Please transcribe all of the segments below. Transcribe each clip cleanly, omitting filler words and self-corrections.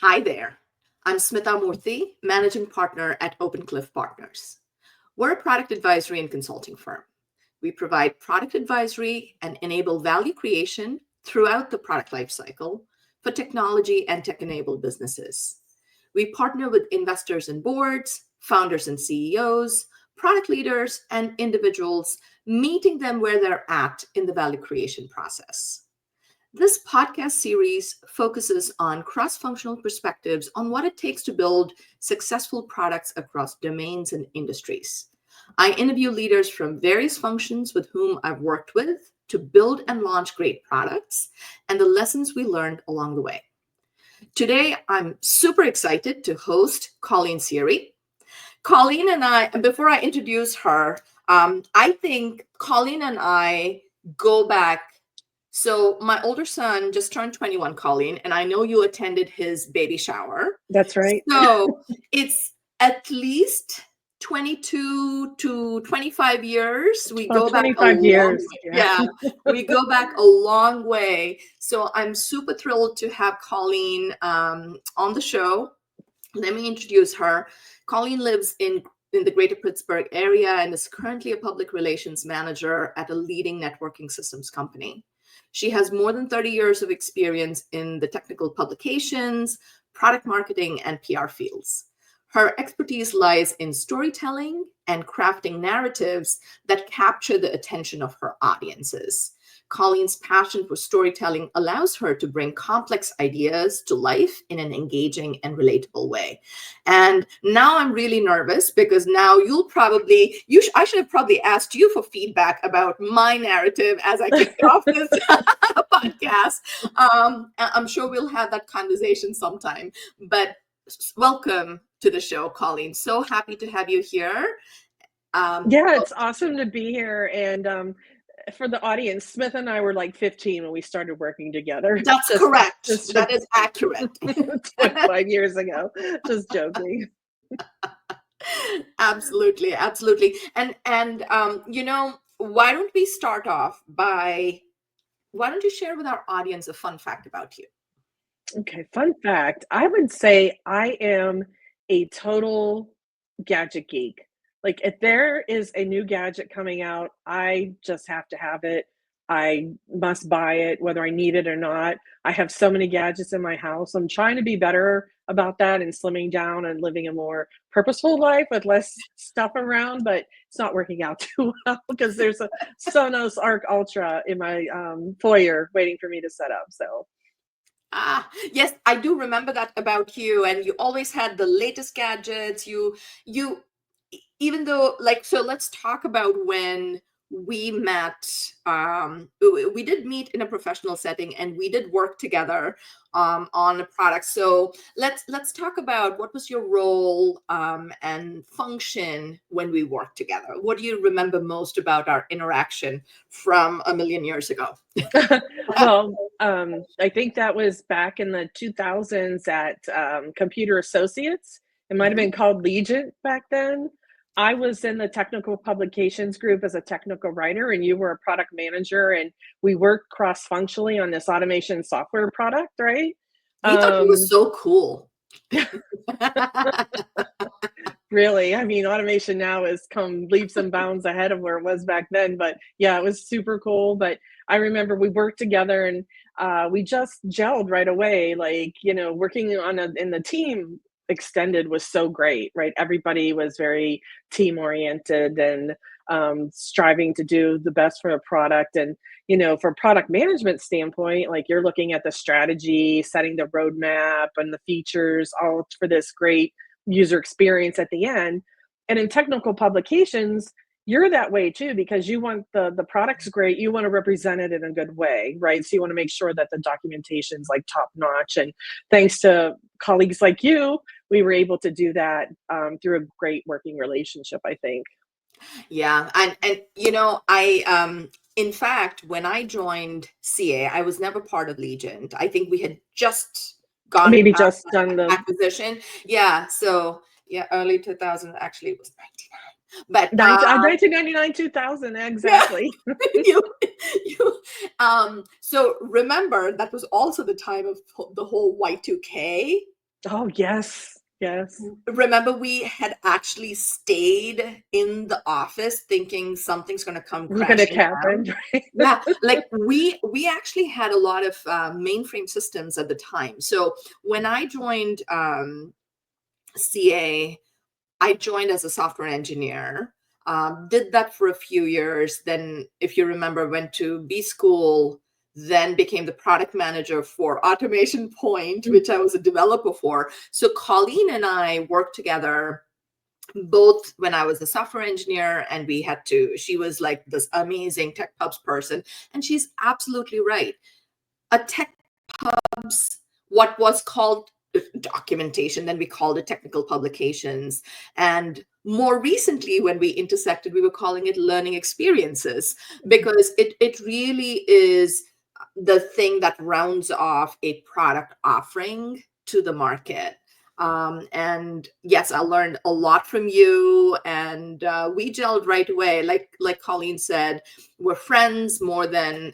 Hi there. I'm Smita Murthy, Managing Partner at Opencliff Partners. We're a product advisory and consulting firm. We provide product advisory and enable value creation throughout the product lifecycle for technology and tech-enabled businesses. We partner with investors and boards, founders and CEOs, product leaders, and individuals, meeting them where they're at in the value creation process. This podcast series focuses on cross-functional perspectives on what it takes to build successful products across domains and industries. I interview leaders from various functions with whom I've worked with to build and launch great products and the lessons we learned along the way. Today, I'm super excited to host Colleen Seery. Colleen and I, before I introduce her, I think Colleen and I go back. So my older son just turned 21, Colleen, and I know you attended his baby shower. That's right. So it's at least 22 to 25 years. We go back 25 years. We go back a long way. So I'm super thrilled to have Colleen on the show. Let me introduce her. Colleen lives in the greater Pittsburgh area and is currently a public relations manager at a leading networking systems company. She has more than 30 years of experience in the technical publications, product marketing, and PR fields. Her expertise lies in storytelling and crafting narratives that capture the attention of her audiences. Colleen's passion for storytelling allows her to bring complex ideas to life in an engaging and relatable way. And now I'm really nervous because now I should have probably asked you for feedback about my narrative as I kicked off this podcast. I'm sure we'll have that conversation sometime, but welcome to the show, Colleen. So happy to have you here. It's awesome to be here. And for the audience, Smith and I were like 15 when we started working together. That's correct. That is accurate. 25 years ago. Just joking. Absolutely. And why don't we start off by, why don't you share with our audience a fun fact about you? Okay, fun fact. I would say I am a total gadget geek. Like if there is a new gadget coming out, I just have to have it. I must buy it, whether I need it or not. I have so many gadgets in my house. I'm trying to be better about that and slimming down and living a more purposeful life with less stuff around, but it's not working out too well because there's a Sonos Arc Ultra in my foyer waiting for me to set up. So. Yes, I do remember that about you. And you always had the latest gadgets. Even though, so let's talk about when we met. We did meet in a professional setting and we did work together on a product. So let's talk about what was your role and function when we worked together. What do you remember most about our interaction from a million years ago? Well, I think that was back in the 2000s at Computer Associates. It might have been called Legent back then. I was in the technical publications group as a technical writer, and you were a product manager, and we worked cross-functionally on this automation software product, right? We thought it was so cool. Really, I mean, automation now has come leaps and bounds ahead of where it was back then. But yeah, it was super cool. But I remember we worked together and we just gelled right away. Working in the team extended was so great, right? Everybody was very team oriented and striving to do the best for a product. And, for product management standpoint, like you're looking at the strategy, setting the roadmap and the features, all for this great user experience at the end. And in technical publications, you're that way too, because you want the product's great. You want to represent it in a good way, right? So you want to make sure that the documentation's like top notch. And thanks to colleagues like you, we were able to do that through a great working relationship, I think. Yeah. And I, in fact, when I joined CA, I was never part of Legent. I think we had just done the acquisition. Yeah. So early 2000, actually it was 99. But 1999, 2000, exactly. So remember, that was also the time of the whole Y2K Oh, yes. Yes. Remember, we had actually stayed in the office thinking something's going to come We're gonna crashing happen, down. right? Yeah, like we actually had a lot of mainframe systems at the time. So when I joined CA, I joined as a software engineer. Did that for a few years. Then, if you remember, went to B school. Then became the product manager for Automation Point, which I was a developer for. So Colleen and I worked together both when I was a software engineer, and she was like this amazing tech pubs person. And she's absolutely right. A tech pubs, what was called documentation, then we called it technical publications. And more recently, when we intersected, we were calling it learning experiences, because it really is the thing that rounds off a product offering to the market. And yes, I learned a lot from you, and we gelled right away. Like Colleen said, we're friends more than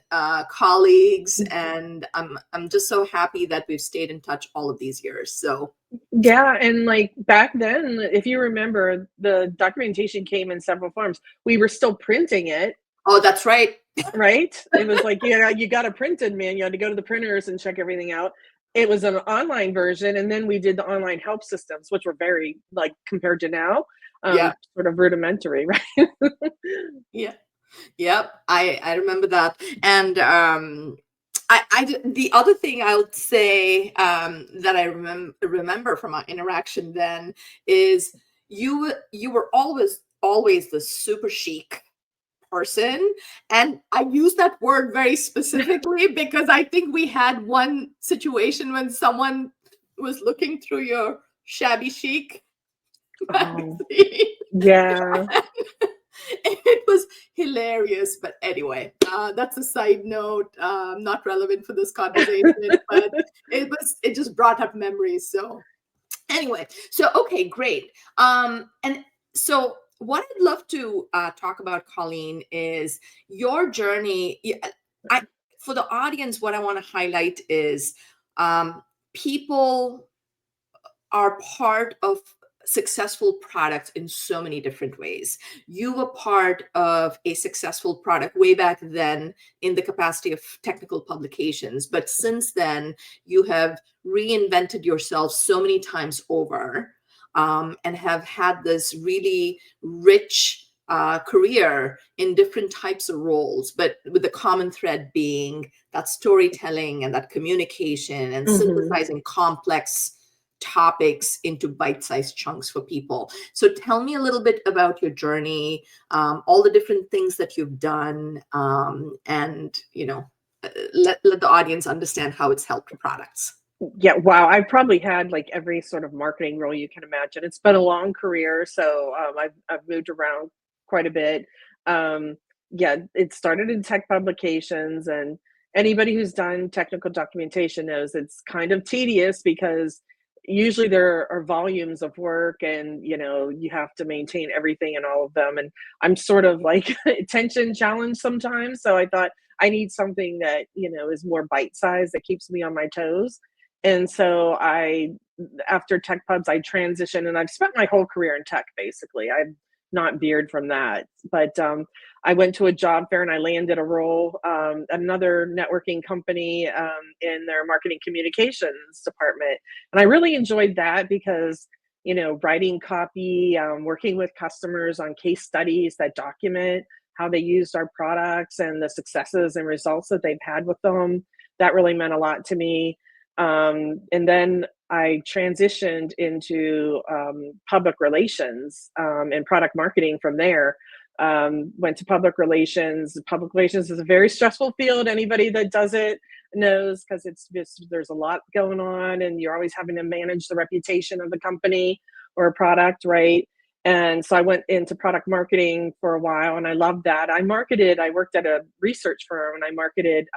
colleagues, and I'm just so happy that we've stayed in touch all of these years. So Yeah, and like back then, if you remember, the documentation came in several forms. We were still printing it, oh, that's right. right? It was like, you got a printed man, you had to go to the printers and check everything out. It was an online version, and then we did the online help systems, which were very, like, compared to now, Yeah, sort of rudimentary, right? yeah, yep. I remember that. And the other thing I would say that I remember from our interaction then is you were always the super chic person. And I use that word very specifically because I think we had one situation when someone was looking through your shabby chic Oh, magazine. yeah. It was hilarious. But anyway, that's a side note, not relevant for this conversation, but it just brought up memories. So anyway, so okay, great. And so what I'd love to talk about, Colleen, is your journey. I For the audience, what I want to highlight is people are part of successful products in so many different ways. You were part of a successful product way back then in the capacity of technical publications, but since then you have reinvented yourself so many times over, and have had this really rich career in different types of roles, but with the common thread being that storytelling and that communication and Mhm. synthesizing complex topics into bite-sized chunks for people. So tell me a little bit about your journey, all the different things that you've done, and let the audience understand how it's helped your products. Yeah, wow, I've probably had, like, every sort of marketing role you can imagine. It's been a long career, so, I've moved around quite a bit. Um, yeah, it started in tech publications, and anybody who's done technical documentation knows it's kind of tedious because usually there are volumes of work and, you have to maintain everything and all of them, and I'm sort of, like, attention challenged sometimes, so I thought, I need something that, is more bite-sized, that keeps me on my toes. And so after tech pubs, I transitioned, and I've spent my whole career in tech basically. I'm not veered from that. But I went to a job fair and I landed a role at another networking company in their marketing communications department. And I really enjoyed that because, writing copy, working with customers on case studies that document how they used our products and the successes and results that they've had with them. That really meant a lot to me. And then I transitioned into public relations and product marketing from there. Went to public relations. Public relations is a very stressful field. Anybody that does it knows, because it's just, there's a lot going on and you're always having to manage the reputation of the company or a product, right? And so I went into product marketing for a while and I loved that. I worked at a research firm and I marketed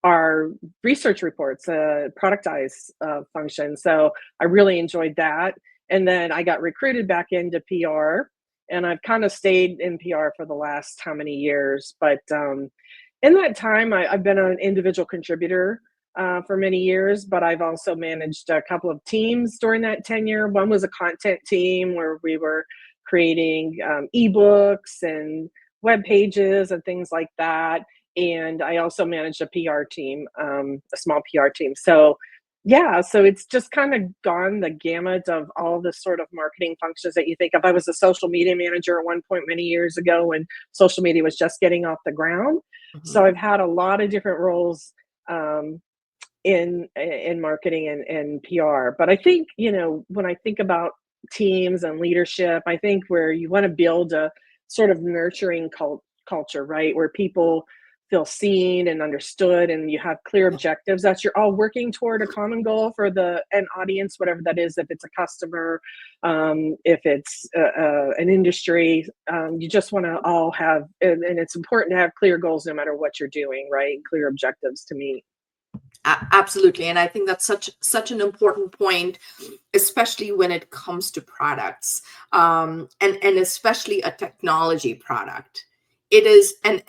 our research reports, productize function. So I really enjoyed that. And then I got recruited back into PR, and I've kind of stayed in PR for the last how many years. But in that time, I've been an individual contributor for many years, but I've also managed a couple of teams during that tenure. One was a content team where we were creating ebooks and web pages and things like that. And I also managed a PR team, a small PR team. So yeah, so it's just kind of gone the gamut of all the sort of marketing functions that you think of. I was a social media manager at one point many years ago when social media was just getting off the ground. So Mhm. I've had a lot of different roles um, in marketing and PR. But I think, when I think about teams and leadership, I think where you want to build a sort of nurturing culture, right? Where people feel seen and understood and you have clear objectives that you're all working toward a common goal for the an audience, whatever that is, if it's a customer, if it's an industry, you just want to all have, and it's important to have clear goals no matter what you're doing, right? Clear objectives to meet. Absolutely, and I think that's such an important point, especially when it comes to products, and especially a technology product. It is, and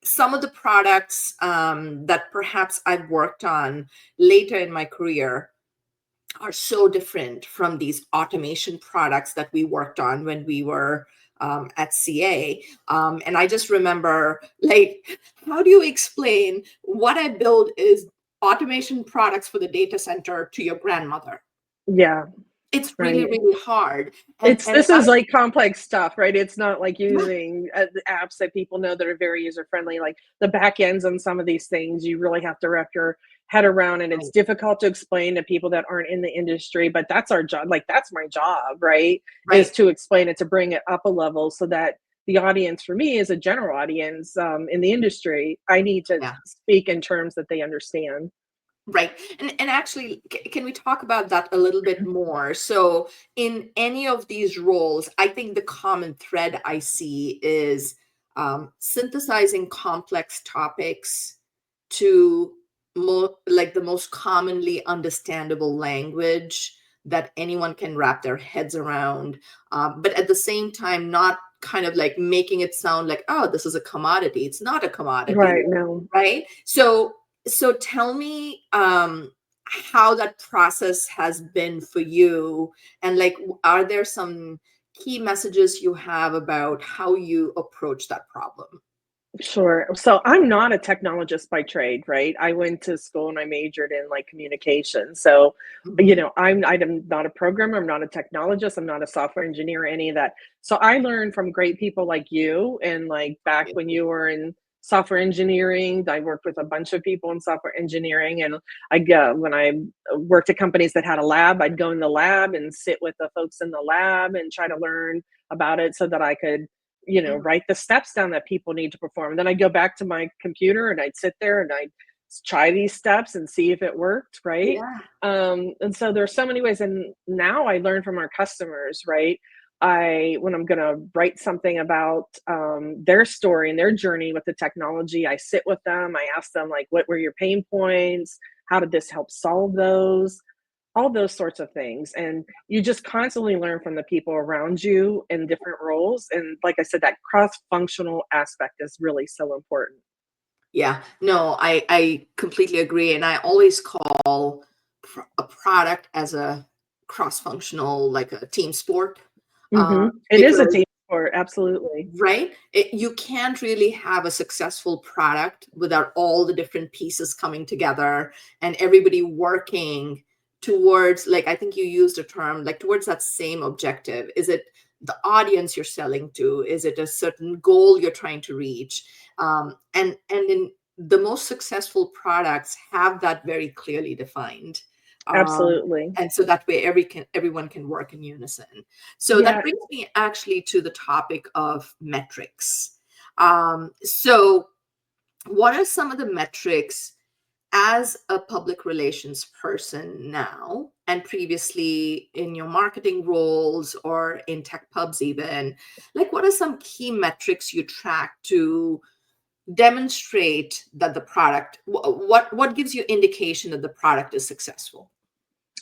some of the products that perhaps I've worked on later in my career are so different from these automation products that we worked on when we were at CA. And I just remember, like, how do you explain what I build is automation products for the data center to your grandmother? Yeah, It's really, right. really hard. It's And this is like complex stuff, right? It's not like yeah, using the apps that people know that are very user friendly. Like the back ends on some of these things, you really have to wrap your head around, and it's right, difficult to explain to people that aren't in the industry. But that's our job. Like that's my job, right? Is right. to explain it, to bring it up a level, so that the audience for me is a general audience in the industry. I need to Yeah. speak in terms that they understand. Right. And actually, can we talk about that a little bit more? So, in any of these roles, I think the common thread I see is synthesizing complex topics to like the most commonly understandable language that anyone can wrap their heads around. But at the same time, not kind of like making it sound like, oh, this is a commodity. It's not a commodity, Right. No. right? So tell me how that process has been for you, and like, are there some key messages you have about how you approach that problem? Sure. So I'm not a technologist by trade, right? I went to school and I majored in like communication. So, Mhm. I'm not a programmer, I'm not a technologist, I'm not a software engineer, any of that. So I learned from great people like you, and like back when you were in software engineering, I worked with a bunch of people in software engineering, and I go when I worked at companies that had a lab, I'd go in the lab and sit with the folks in the lab and try to learn about it so that I could Mm. write the steps down that people need to perform. And then I'd go back to my computer and I'd sit there and I'd try these steps and see if it worked, right? Yeah. And so there's so many ways. And now I learn from our customers, right? When I'm going to write something about their story and their journey with the technology, I sit with them. I ask them like, what were your pain points? How did this help solve those? All those sorts of things, and you just constantly learn from the people around you in different roles, and like I said, that cross-functional aspect is really so important. Yeah, no, I completely agree, and I always call a product as a cross-functional, like a team sport, It is a because team sport, absolutely. right, you can't really have a successful product without all the different pieces coming together and everybody working towards, like, I think you used a term, like towards that same objective. Is it the audience you're selling to? Is it a certain goal you're trying to reach? And in the most successful products have that very clearly defined. Um, Absolutely. and so that way everyone can work in unison. So that Yeah, brings me actually to the topic of metrics. So what are some of the metrics as a public relations person now, and previously in your marketing roles or in tech pubs even, like what are some key metrics you track to demonstrate that the product, what gives you indication that the product is successful?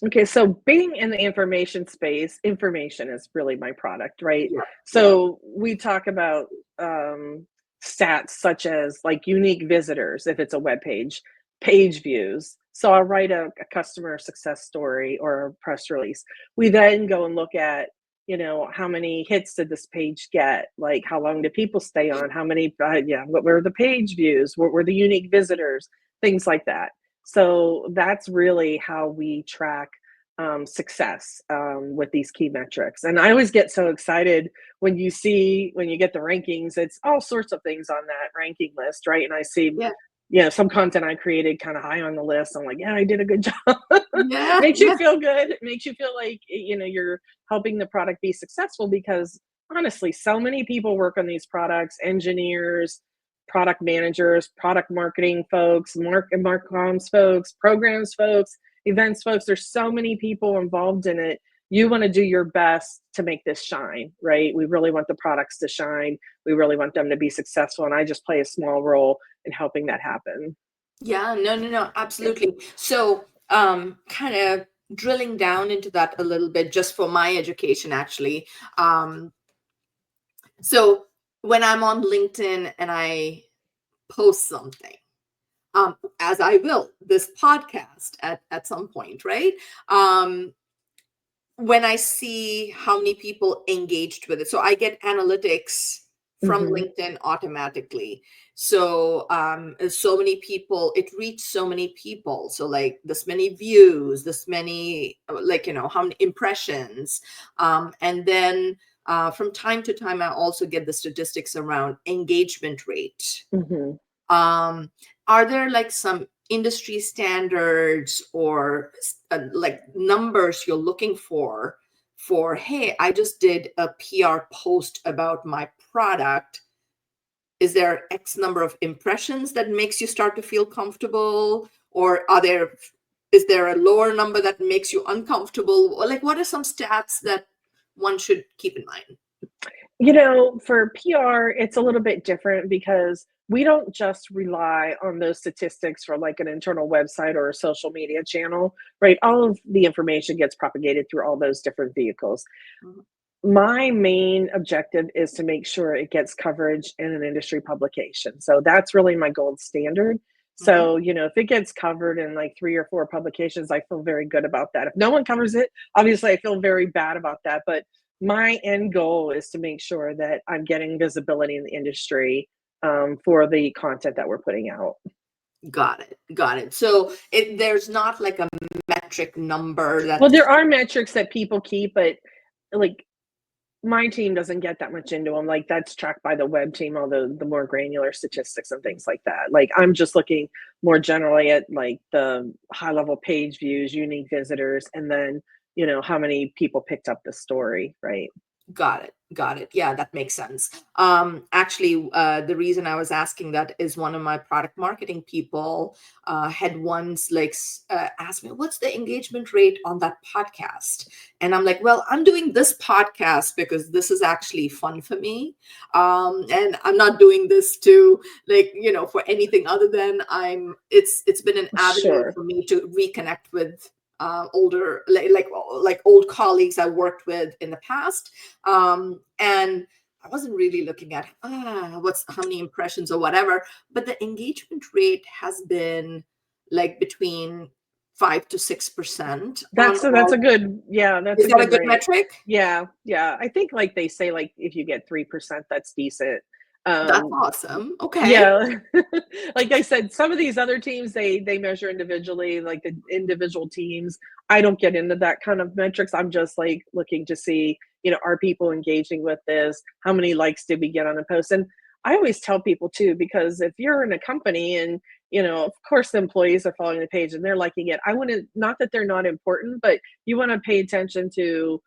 okay, so being in the information space, information is really my product, right? Yeah, yeah. So we talk about um, stats such as like unique visitors if it's a web page, page views. So I'll write a customer success story or a press release. We then go and look at, how many hits did this page get? Like, how long did people stay on? How many, what were the page views? What were the unique visitors? Things like that. So that's really how we track success with these key metrics. And I always get so excited when you get the rankings. It's all sorts of things on that ranking list, right? And I see, Yeah. some content I created kind of high on the list. I'm like, yeah, I did a good job. Yeah. Makes you Yeah. feel good. It makes you feel like, you're helping the product be successful, because honestly, so many people work on these products: engineers, product managers, product marketing folks, marcoms folks, programs folks, events folks. There's so many people involved in it. You want to do your best to make this shine, right? We really want the products to shine. We really want them to be successful. And I just play a small role in helping that happen. Yeah, no, absolutely. So, kind of drilling down into that a little bit, just for my education, actually. So when I'm on LinkedIn and I post something, as I will this podcast at some point, right? When I see how many people engaged with it, so I get analytics from Hmm. LinkedIn automatically. So so many people, it reached so many people. So like this many views, this many, like, how many impressions. And then from time to time, I also get the statistics around engagement rate. Hmm. um, are there like some industry standards or like numbers you're looking for, hey, I just did a PR post about my product. Is there X number of impressions that makes you start to feel comfortable? Or is there a lower number that makes you uncomfortable? Or like, what are some stats that one should keep in mind? For PR, it's a little bit different, because we don't just rely on those statistics for like an internal website or a social media channel, right? All of the information gets propagated through all those different vehicles. Mhm. My main objective is to make sure it gets coverage in an industry publication. So that's really my gold standard. Mhm. So, if it gets covered in like 3 or 4 publications, I feel very good about that. If no one covers it, obviously I feel very bad about that. But my end goal is to make sure that I'm getting visibility in the industry for the content that we're putting out. Got it. Got it. So there's not like a metric number Well, that's there are metrics that people keep, but like, my team doesn't get that much into them. Like, that's tracked by the web team, all the more granular statistics and things like that. Like, I'm just looking more generally at like the high level page views, unique visitors, and then, how many people picked up the story, right? got it. Got it. Yeah, that makes sense. Actually, the reason I was asking that is one of my product marketing people had once asked me, "What's the engagement rate on that podcast?" And I'm like, "Well, I'm doing this podcast because this is actually fun for me, and I'm not doing this to for anything other than It's been an avenue Sure. for me to reconnect with older like old colleagues I worked with in the past, and I wasn't really looking at what's how many impressions or whatever, but the engagement rate has been like between 5 to 6% on That's a all. good, yeah, that's Is a that a good good rate. metric? Yeah, yeah. I think like they say, like if you get 3%, that's decent. That's Um, awesome. Okay. Yeah. Like I said, some of these other teams, they measure individually, like the individual teams. I don't get into that kind of metrics. I'm just like looking to see, are people engaging with this? How many likes did we get on a post? And I always tell people too, because if you're in a company and, of course the employees are following the page and they're liking it, I wouldn't, not that they're not important, but you want to pay attention to,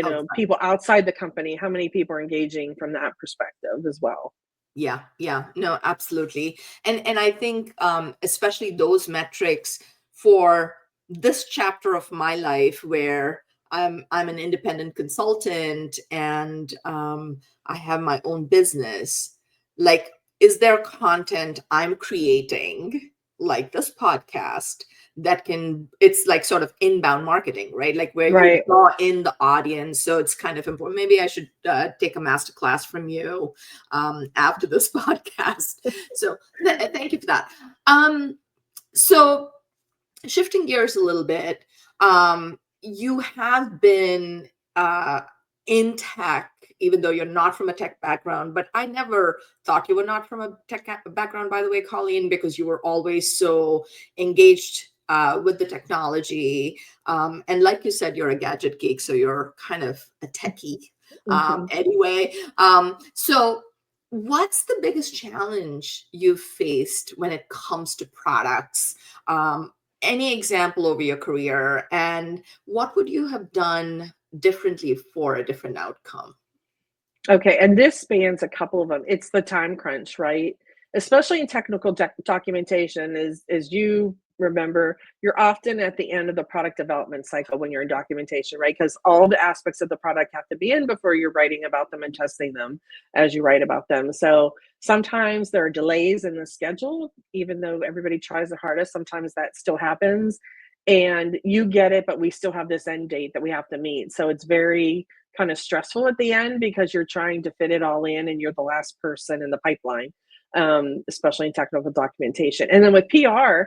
Outside. people outside the company, how many people are engaging from that perspective as well. Yeah, yeah, no, absolutely. And I think especially those metrics for this chapter of my life where I'm an independent consultant and I have my own business. Like, is there content I'm creating, like this podcast, that can, it's like sort of inbound marketing, right? Like where you Right. draw in the audience. So it's kind of important. Maybe I should take a master class from you after this podcast. So thank you for that. Um, So shifting gears a little bit, you have been uh, in tech, even though you're not from a tech background. But I never thought you were not from a background, by the way, Colleen, because you were always so engaged with the technology. And like you said, you're a gadget geek, so you're kind of a techie Mhm. anyway. So, what's the biggest challenge you've faced when it comes to products? Um, any example over your career, and what would you have done differently for a different outcome? Okay, and this spans a couple of them. It's the time crunch, right? Especially in technical documentation, as you remember, you're often at the end of the product development cycle when you're in documentation, right? Because all the aspects of the product have to be in before you're writing about them and testing them as you write about them. So sometimes there are delays in the schedule, even though everybody tries their hardest, sometimes that still happens. And you get it, but we still have this end date that we have to meet. So it's very kind of stressful at the end because you're trying to fit it all in and you're the last person in the pipeline, especially in technical documentation. And then with PR,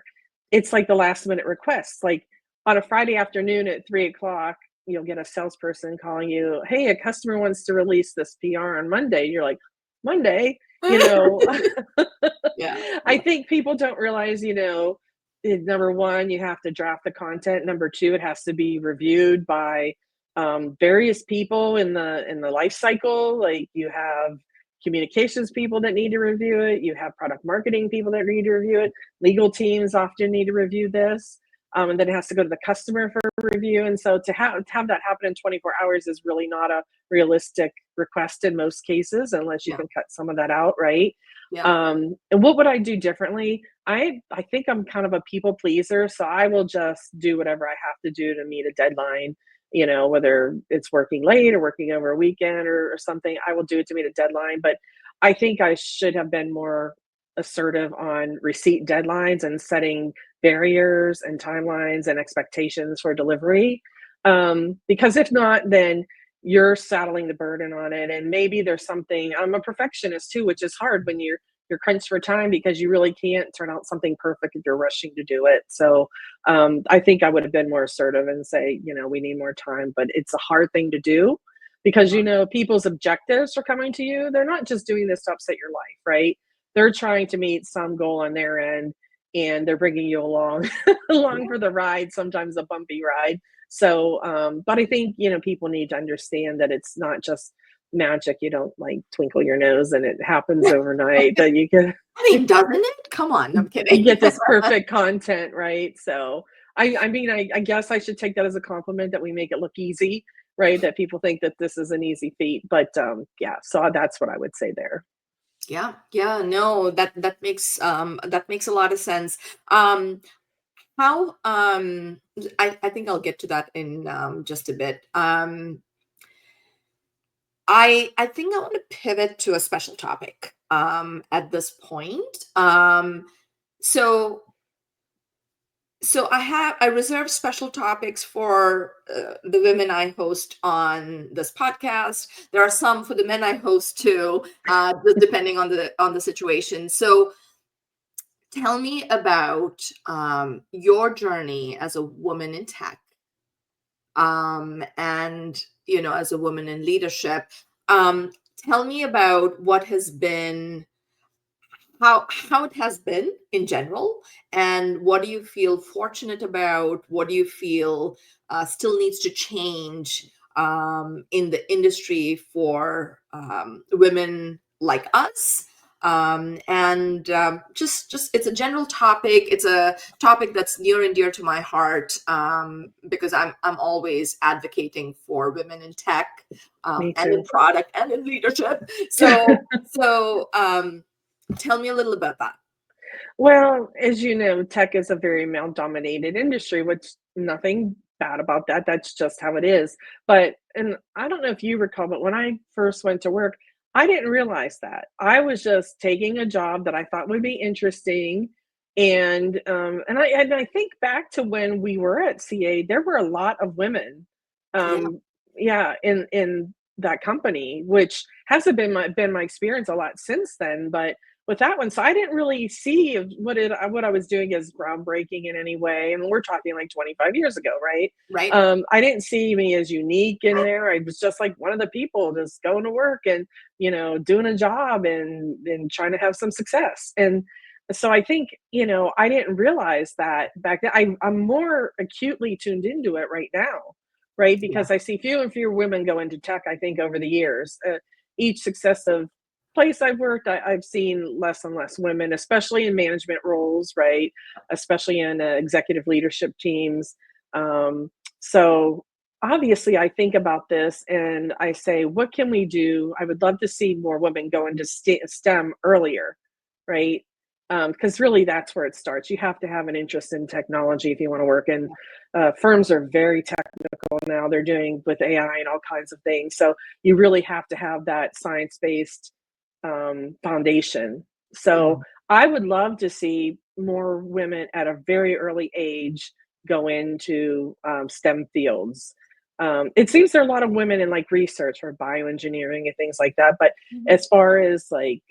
it's like the last minute requests. Like on a Friday afternoon at 3 o'clock, you'll get a salesperson calling you, hey, a customer wants to release this PR on Monday. You're like, Monday? You know, Yeah, I yeah, think people don't realize, number one, you have to draft the content. Number two, it has to be reviewed by various people in the life cycle. Like you have communications people that need to review it. You have product marketing people that need to review it. Legal teams often need to review this. And then it has to go to the customer for review. And so to have that happen in 24 hours is really not a realistic request in most cases, unless you yeah, can cut some of that out, right? yeah, And what would I do differently? I think I'm kind of a people pleaser, so I will just do whatever I have to do to meet a deadline. Whether it's working late or working over a weekend or something, I will do it to meet a deadline. But I think I should have been more assertive on receipt deadlines and setting barriers and timelines and expectations for delivery. Because if not, then you're saddling the burden on it. And maybe there's something, I'm a perfectionist too, which is hard when you're crunched for time because you really can't turn out something perfect if you're rushing to do it. So I think I would have been more assertive and say, we need more time, but it's a hard thing to do because, people's objectives are coming to you. They're not just doing this to upset your life, right? They're trying to meet some goal on their end and they're bringing you along along yeah. for the ride, sometimes a bumpy ride. So, but I think, people need to understand that it's not just magic. You don't like twinkle your nose and it happens overnight that you can I mean, doesn't it? Come on, I'm you kidding. get this perfect content, right? So I mean, I guess I should take that as a compliment that we make it look easy, right? That people think that this is an easy feat. But yeah, so that's what I would say there. Yeah, yeah, no, that makes a lot of sense. Um, how I think I'll get to that in just a bit. I think I want to pivot to a special topic at this point. So so I reserve special topics for the women I host on this podcast. There are some for the men I host too, depending on the situation. So tell me about your journey as a woman in tech, and as a woman in leadership. Um, tell me about what has been how it has been in general, and what do you feel fortunate about, what do you feel still needs to change in the industry for women like us, and just it's a general topic. It's a topic that's near and dear to my heart, because I'm always advocating for women in tech, Me and in too. product and in leadership. So tell me a little about that. Well, as you know, tech is a very male dominated industry, which nothing bad about that. That's just how it is. But, and I don't know if you recall, but when I first went to work, I didn't realize that. I was just taking a job that I thought would be interesting. And I think back to when we were at CA, there were a lot of women, Yeah. um, yeah, in that company, which hasn't been my experience a lot since then. But with that one. So I didn't really see what I was doing as groundbreaking in any way. And we're talking like 25 years ago, right? Right. I didn't see me as unique in there. I was just like one of the people just going to work and, doing a job and trying to have some success. And so I think, I didn't realize that back then. I'm more acutely tuned into it right now, right? Yeah. Because I see fewer and fewer women go into tech, I think, over the years. Each successive place I've worked, I've seen less and less women, especially in management roles, right? Especially in executive leadership teams. So obviously, I think about this and I say, what can we do? I would love to see more women go into STEM earlier, right? Because really, that's where it starts. You have to have an interest in technology if you want to work. And firms are very technical now. They're doing with AI and all kinds of things. So you really have to have that science based foundation. So Mhm. I would love to see more women at a very early age go into STEM fields. It seems there are a lot of women in like research or bioengineering and things like that, but Mhm. as far as like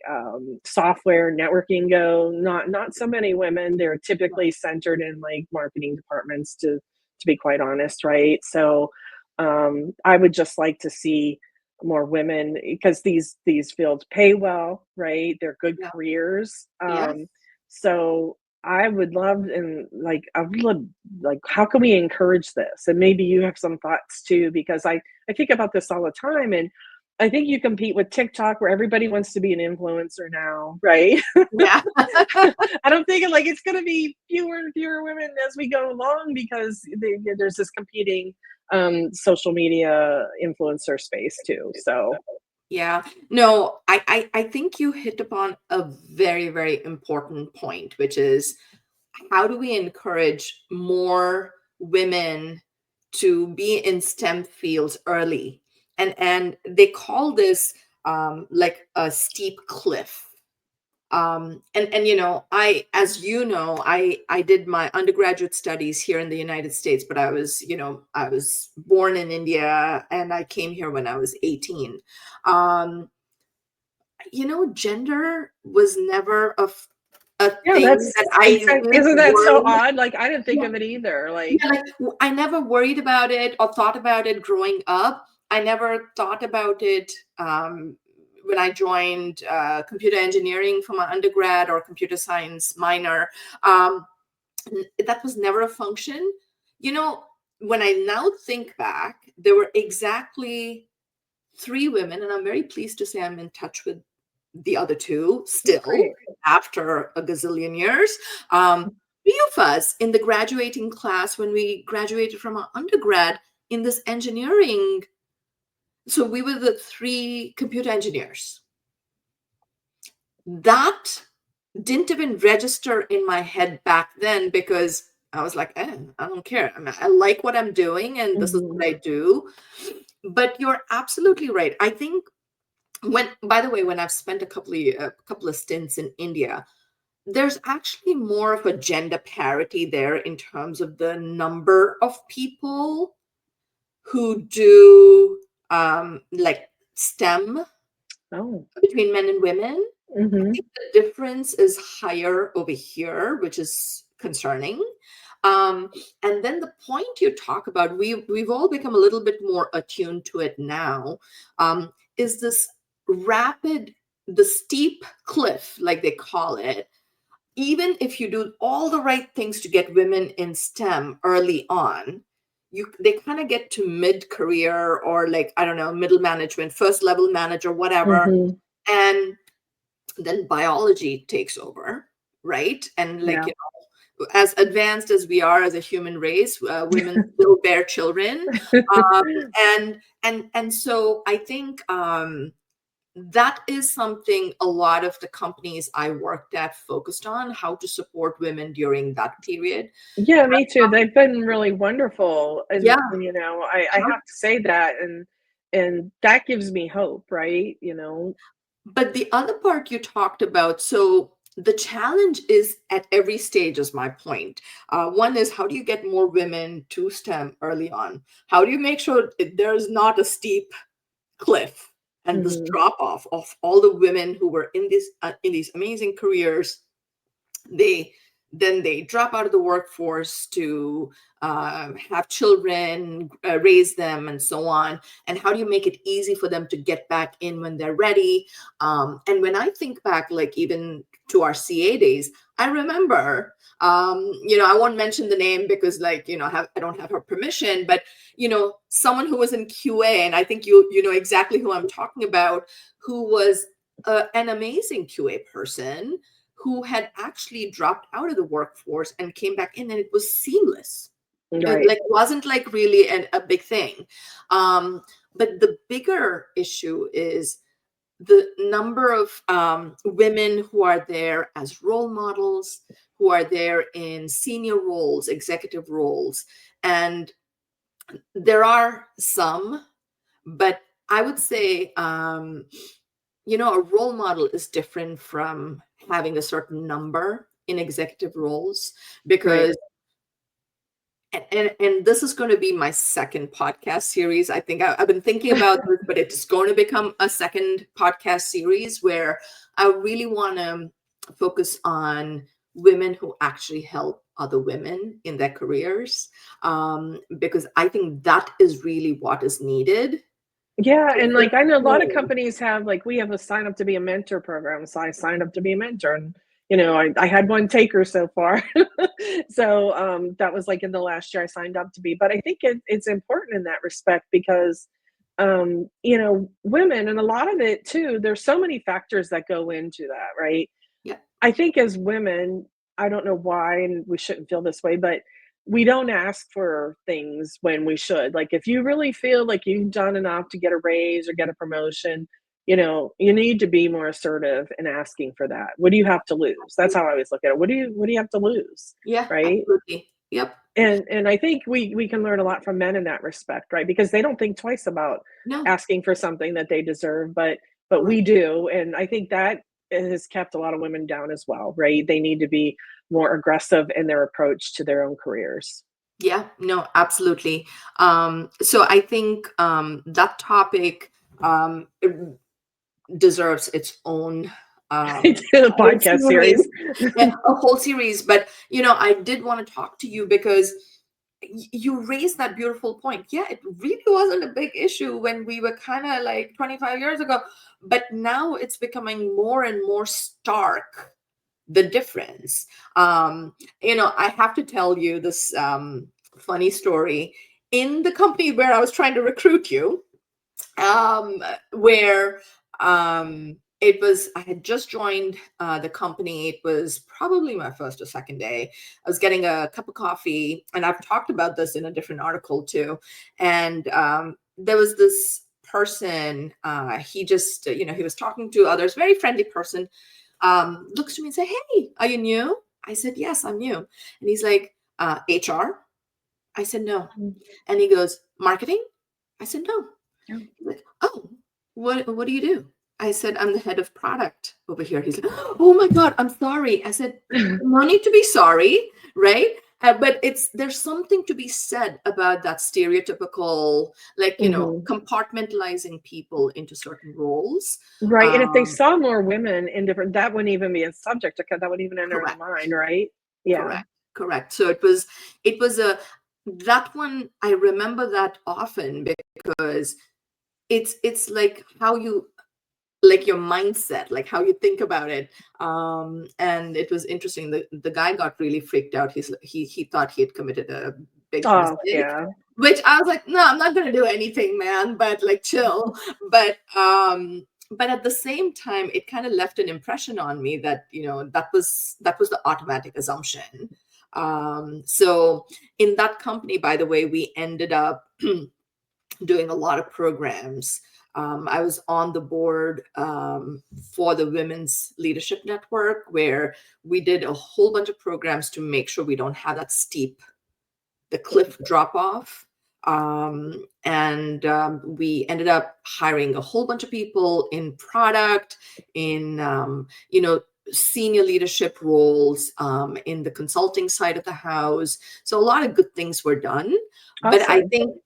software networking go, not so many women. They're typically centered in like marketing departments, to be quite honest, right? So I would just like to see more women because these fields pay well, right? They're good Yeah. careers. Yeah. So I would love and like I would love like how can we encourage this? And maybe you have some thoughts too, because I think about this all the time and I think you compete with TikTok where everybody wants to be an influencer now, right? Yeah. I don't think like it's going to be fewer and fewer women as we go along because there's this competing social media influencer space too. So Yeah. No, I think you hit upon a very, very important point, which is how do we encourage more women to be in STEM fields early? And they call this like a steep cliff. And I, as you know, I did my undergraduate studies here in the United States, but I was born in India and I came here when I was 18. um Gender was never a yeah, thing that's that I exact. Isn't that so worried. odd? Like I didn't think Yeah, of it either. Like yeah, like I never worried about it or thought about it growing up. I never thought about it when I joined computer engineering for my undergrad or computer science minor. Um, that was never a function. You know, when I now think back, there were exactly three women, and I'm very pleased to say I'm in touch with the other two still great. after a gazillion years. Three of us in the graduating class when we graduated from our undergrad in this engineering. So we were the three computer engineers. That didn't even register in my head back then because I was like, I don't care. I like what I'm doing and this is Mhm. what I do. But you're absolutely right. I think by the way, when I've spent a couple of stints in India, there's actually more of a gender parity there in terms of the number of people who do like STEM Oh. between men and women. I Mhm. think the difference is higher over here, which is concerning. Um, and then the point you talk about, we've all become a little bit more attuned to it now, is this rapid, the steep cliff, like they call it. Even if you do all the right things to get women in STEM early on, they kind of get to mid career or like I don't know, middle management, first level manager, whatever, Mhm. and then biology takes over, right? And like Yeah. as advanced as we are as a human race, women still bear children, um, and so I think that is something a lot of the companies I worked at focused on, how to support women during that period. Yeah, me too. They've been really wonderful, Yeah, and I how, have to say that, and that gives me hope, right? but the other part you talked about, so the challenge is at every stage, is my point. One is how do you get more women to STEM early on? How do you make sure there's not a steep cliff? and this Mhm. drop off of all the women who were in these amazing careers. They then they drop out of the workforce to have children, raise them, and so on. And how do you make it easy for them to get back in when they're ready? And when I think back, like even to our CA days, I remember, I won't mention the name because, like, I don't have her permission, but someone who was in QA, and I think you know exactly who I'm talking about, who was an amazing QA person who had actually dropped out of the workforce and came back in, and it was seamless. It Right. like wasn't like really a big thing. But the bigger issue is the number of women who are there as role models, who are there in senior roles, executive roles. And there are some, but I would say, a role model is different from having a certain number in executive roles, Right. because and this is going to be my second podcast series. I think I've been thinking about this, but it's going to become a second podcast series where I really want to focus on women who actually help other women in their careers, because I think that is really what is needed Yeah, to and, flip like, I know a the lot of roles. companies have, like, we have a sign up to be a mentor program, so I signed up to be a mentor, and, I had one taker so far. So, that was, like, in the last year I signed up to be, but I think it's important in that respect because, women and a lot of it too, there's so many factors that go into that, right? Yeah. I think as women, I don't know why, and we shouldn't feel this way, but we don't ask for things when we should. Like, if you really feel like you've done enough to get a raise or get a promotion, you need to be more assertive in asking for that. What do you have to lose? That's how I always look at it. What do you have to lose? Yeah, Right? absolutely. Yep. And I think we can learn a lot from men in that respect, right? Because they don't think twice about No, asking for something that they deserve, but correct. we do, and I think that has kept a lot of women down as well, right? They need to be more aggressive in their approach to their own careers. Yeah, no, absolutely. So I think that topic it deserves its own The whole podcast series, series. yeah, a whole series. But I did want to talk to you because you raised that beautiful point. Yeah, it really wasn't a big issue when we were kind of like 25 years ago, but now it's becoming more and more stark, the difference. I have to tell you this funny story. In the company where I was trying to recruit you, where I had just joined the company. It was probably my first or second day. I was getting a cup of coffee, and I've talked about this in a different article too. And there was this person, he just, he was talking to others, very friendly person, looks to me and say, "Hey, are you new?" I said, "Yes, I'm new." And he's like, "HR?" I said, "No." And he goes, "Marketing?" I said, "No." He's like, "Oh, what do you do?" I said, "I'm the head of product over here." He's like, "Oh my God, I'm sorry." I said, "No need to be sorry, right?" But there's something to be said about that stereotypical, like, Mhm. compartmentalizing people into certain roles. Right, and if they Um, saw more women in different that wouldn't even be a subject, because that wouldn't even enter their correct. mind, right? Yeah. Correct, correct. So it was a that one, I remember that often because it's like how you, like your mindset, like how you think about it. And it was interesting. The guy got really freaked out. He thought he had committed a big Oh, mistake, yeah. which I was like, no, I'm not gonna do anything, man, but like chill. But at the same time, it kind of left an impression on me that that was the automatic assumption. So in that company, by the way, we ended up doing a lot of programs. I was on the board for the Women's Leadership Network, where we did a whole bunch of programs to make sure we don't have that the cliff drop off. And we ended up hiring a whole bunch of people in product, in senior leadership roles, in the consulting side of the house. So a lot of good things were done, but I Awesome. think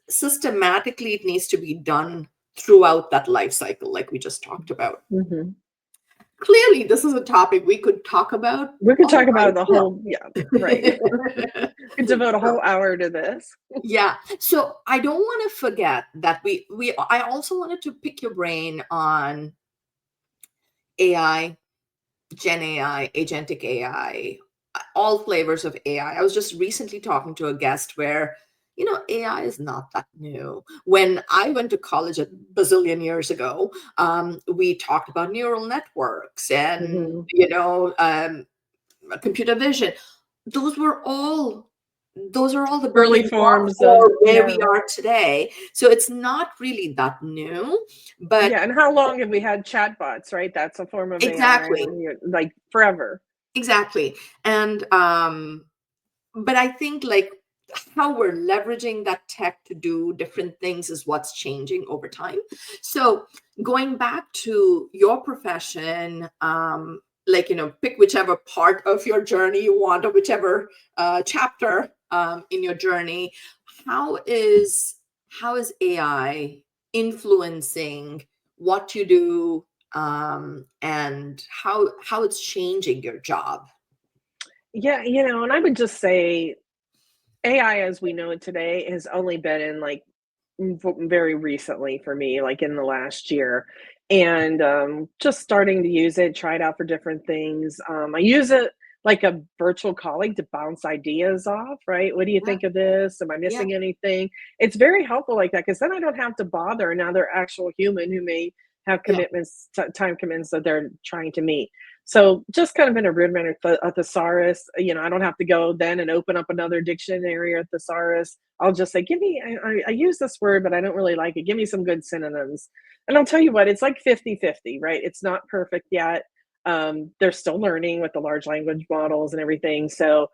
systematically it needs to be done throughout that life cycle, like we just talked about. Mhm. Clearly, this is a topic we could talk about We could all talk by about the whole, yeah, right. itself. We could devote a So, whole hour to this. yeah. So I don't want to forget that I also wanted to pick your brain on AI, Gen AI, agentic AI, all flavors of AI. I was just recently talking to a guest where, AI is not that new. When I went to college a bazillion years ago, we talked about neural networks and, Mhm. computer vision. Those were all those are all the Early building blocks forms of, for where yeah. we are today. So it's not really that new, but Yeah, and how long have we had chatbots, right? That's a form of AI, exactly, like, forever. exactly. And but I think like how we're leveraging that tech to do different things is what's changing over time. So going back to your profession, like pick whichever part of your journey you want, or whichever chapter in your journey. How is AI influencing what you do, and how it's changing your job? Yeah, and I would just say AI as we know it today has only been in, like, very recently for me, like, in the last year, and, just starting to use it, try it out for different things. I use it like a virtual colleague to bounce ideas off, right? "What do you Yeah, think of this? Am I yeah, missing anything?" It's very helpful like that because then I don't have to bother another actual human who may have yeah. time commitments that they're trying to meet. So just kind of in a rudimentary a thesaurus, I don't have to go then and open up another dictionary or thesaurus. I'll just say, give me, I use this word, but I don't really like it. Give me some good synonyms. And I'll tell you what, it's like 50-50, right? It's not perfect yet. They're still learning with the large language models and everything. So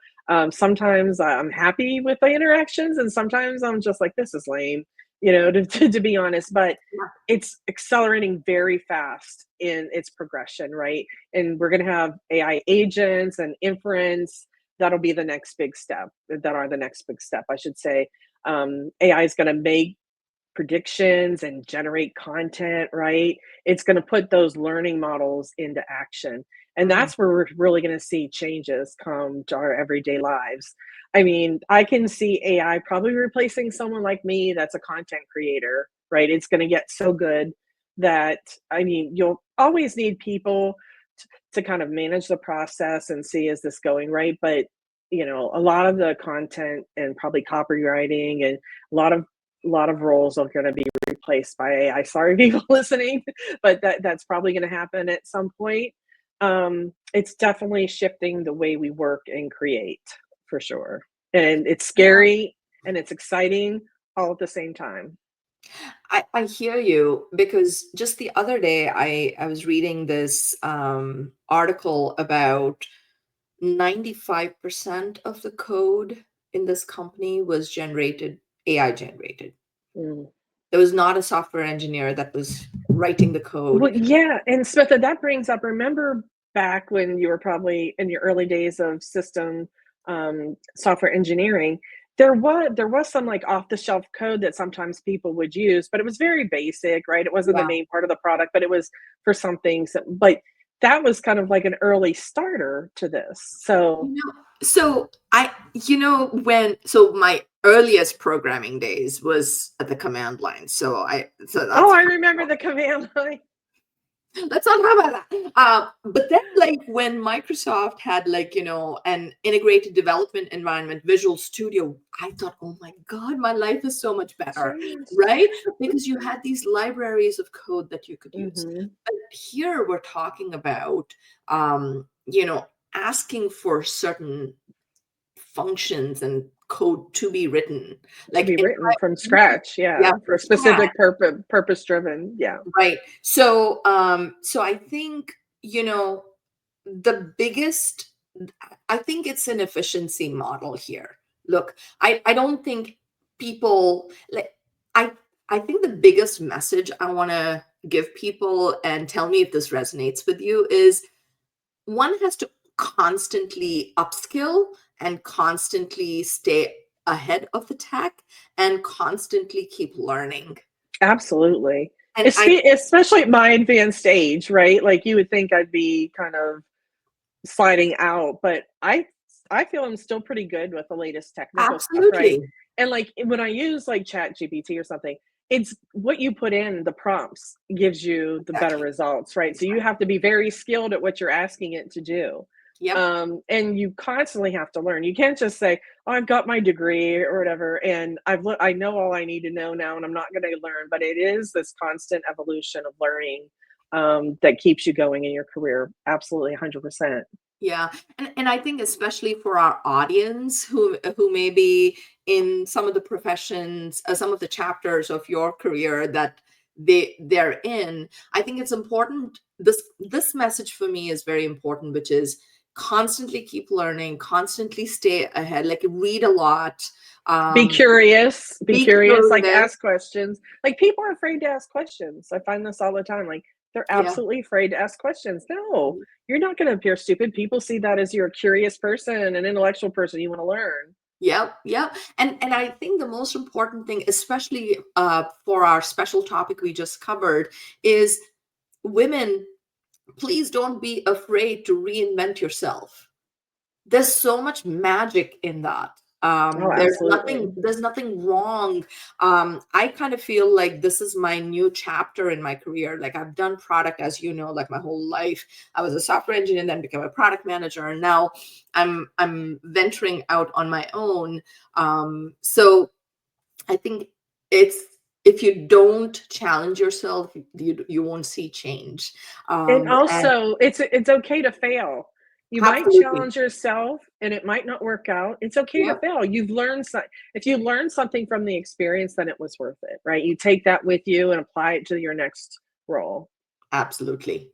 sometimes I'm happy with the interactions, and sometimes I'm just like, this is lame, to be honest. But Yeah. it's accelerating very fast in its progression, right? And we're going to have AI agents and inference. That'll be the next big step. That are the next big step, I should say. AI is going to make predictions and generate content, right? It's going to put those learning models into action. And Mm, that's where we're really going to see changes come to our everyday lives. I mean, I can see AI probably replacing someone like me that's a content creator, right? It's going to get so good that, I mean, you'll always need people to kind of manage the process and see is this going right. But a lot of the content and probably copywriting and a lot of roles are going to be replaced by AI. Sorry, people listening, but that's probably going to happen at some point. It's definitely shifting the way we work and create for sure, and it's yeah. scary and it's exciting all at the same time. I hear you, because just the other day I was reading this article about 95% of the code in this company was generated, AI generated. Mm. There was not a software engineer that was writing the code. Well, yeah, and Smitha, that brings up, remember back when you were probably in your early days of system software engineering, there was some like off the shelf code that sometimes people would use, but it was very basic, right? It wasn't the Yeah. main part of the product, but it was for some things. But that was kind of like an early starter to this. So, So my earliest programming days was at the command line. So oh, that's I remember the command line. let's not talk about that. But then, like, when Microsoft had, like, an integrated development environment, Visual Studio, I thought, oh my God, my life is so much better, Changed. right? Because you had these libraries of code that you could use. Hmm. But here we're talking about, um, you know, asking for certain functions and code to be written, To like be in, written from yeah, scratch, yeah, yeah, for from a scratch. specific purpose driven, yeah. Right. So I think, the biggest, I think it's an efficiency model here. Look, I don't think people like, I I think the biggest message I want to give people, and tell me if this resonates with you, is one has to constantly upskill and constantly stay ahead of the tech and constantly keep learning. Absolutely. And I Especially at my advanced age, right? Like, you would think I'd be kind of sliding out, but I feel I'm still pretty good with the latest technical stuff, right? absolutely. And, like, when I use, like, Chat GPT or something, it's what you put in the prompts gives you the better Exactly. results, right? So you have to be very skilled at what you're asking it to do. Yep. And you constantly have to learn. You can't just say, "Oh, I've got my degree or whatever, and I know all I need to know now, and I'm not gonna learn." But it is this constant evolution of learning, that keeps you going in your career. Absolutely, 100%. Yeah, and I think especially for our audience who may be in some of the professions, some of the chapters of your career that they're in, I think it's important. This message for me is very important, which is constantly keep learning, constantly stay ahead, like read a lot, um, Be be curious, like, curious. ask questions. Like, people are afraid to ask questions. I find this all the time, like, they're Yeah. absolutely afraid to ask questions. No, you're not gonna appear stupid. People see that as you're a curious person, an intellectual person, you wanna learn. Yep, yep. And I think the most important thing, especially for our special topic we just covered, is women, please don't be afraid to reinvent yourself. There's so much magic in that. Oh, absolutely. There's nothing wrong. I kind of feel like this is my new chapter in my career. Like I've done product, as you know, like my whole life. I was a software engineer, then became a product manager, and now I'm venturing out on my own. So I think it's if you don't challenge yourself, you won't see change. And And also, it's okay to fail. You might absolutely, challenge yourself and it might not work out. It's okay to yep, fail. You've learned some If you learned something from the experience, then it was worth it, right? You take that with you and apply it to your next role. absolutely.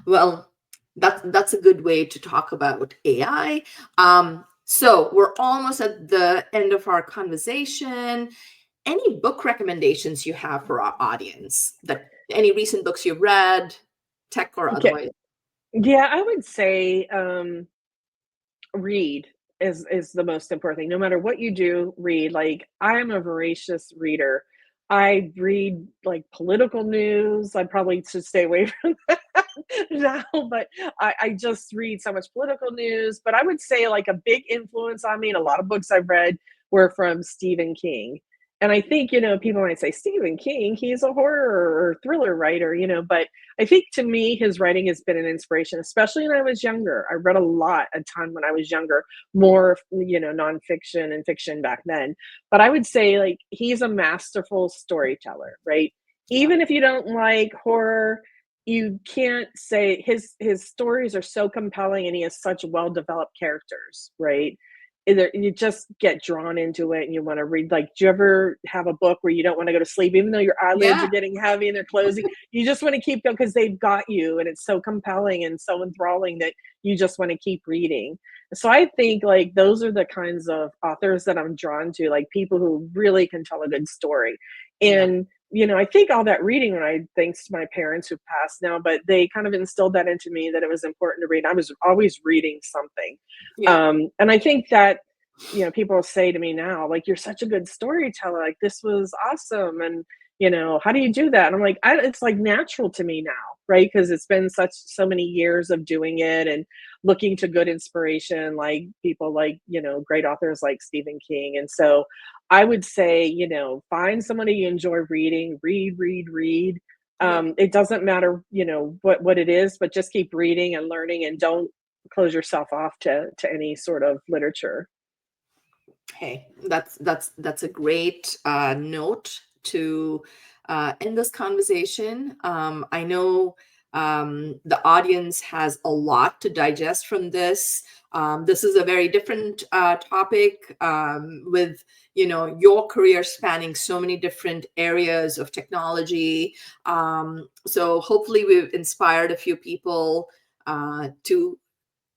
Well, that's a good way to talk about AI. So we're almost at the end of our conversation. Any book recommendations you have for our audience? That any recent books you've read, tech or Okay. otherwise? Yeah, I would say, read is the most important thing. No matter what you do, read. Like, I'm a voracious reader. I read, like, political news. I probably should stay away from that now, but I just read so much political news. But I would say, like, a big influence on me and a lot of books I've read were from Stephen King. And I think, people might say, Stephen King, he's a horror or thriller writer, but I think to me, his writing has been an inspiration, especially when I was younger. I read a ton when I was younger, more, nonfiction and fiction back then. But I would say, like, he's a masterful storyteller, right? Yeah. Even if you don't like horror, you can't say his stories are so compelling and he has such well developed characters, right? Either you just get drawn into it and you want to read. Like, do you ever have a book where you don't want to go to sleep, even though your eyelids Yeah. are getting heavy and they're closing? You just want to keep going because they've got you and it's so compelling and so enthralling that you just want to keep reading. So I think, like, those are the kinds of authors that I'm drawn to, like people who really can tell a good story. Yeah. And I think all that reading, when I thanks to my parents who passed now, but they kind of instilled that into me that it was important to read. I was always reading something. Yeah. And I think that, people say to me now, like, "You're such a good storyteller. Like, this was awesome." And, "How do you do that?" And I'm like, it's like natural to me now, right? Because it's been so many years of doing it and looking to good inspiration, like people like, great authors like Stephen King. And so I would say, find somebody you enjoy reading, read, read, read. Yeah. It doesn't matter, what it is, but just keep reading and learning and don't close yourself off to any sort of literature. Hey, that's a great note to end this conversation. I know the audience has a lot to digest from this. This is a very different topic with your career spanning so many different areas of technology. So hopefully we've inspired a few people to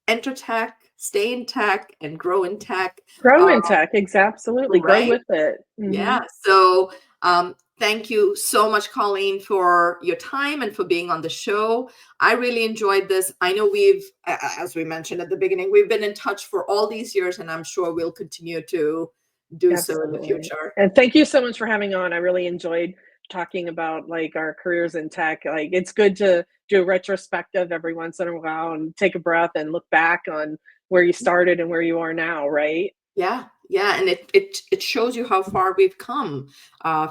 enter tech, stay in tech, and grow in tech. Grow in tech, absolutely, grow Right? with it. Yeah. Mhm. So, thank you so much, Colleen, for your time and for being on the show. I really enjoyed this. I know as we mentioned at the beginning, we've been in touch for all these years, and I'm sure we'll continue to do so in the Absolutely. future. And thank you so much for having on. I really enjoyed talking about like our careers in tech. Like it's good to do a retrospective every once in a while and take a breath and look back on where you started and where you are now, right? Yeah, yeah, and it shows you how far we've come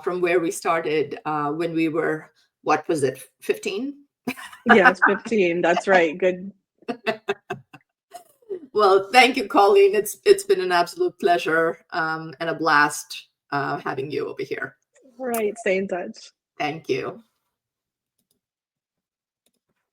from where we started when we were, what was it, 15? Yeah, it's 15. That's right. Good. Well, thank you, Colleen. It's been an absolute pleasure and a blast having you over here. Right. Stay in touch. Thank you.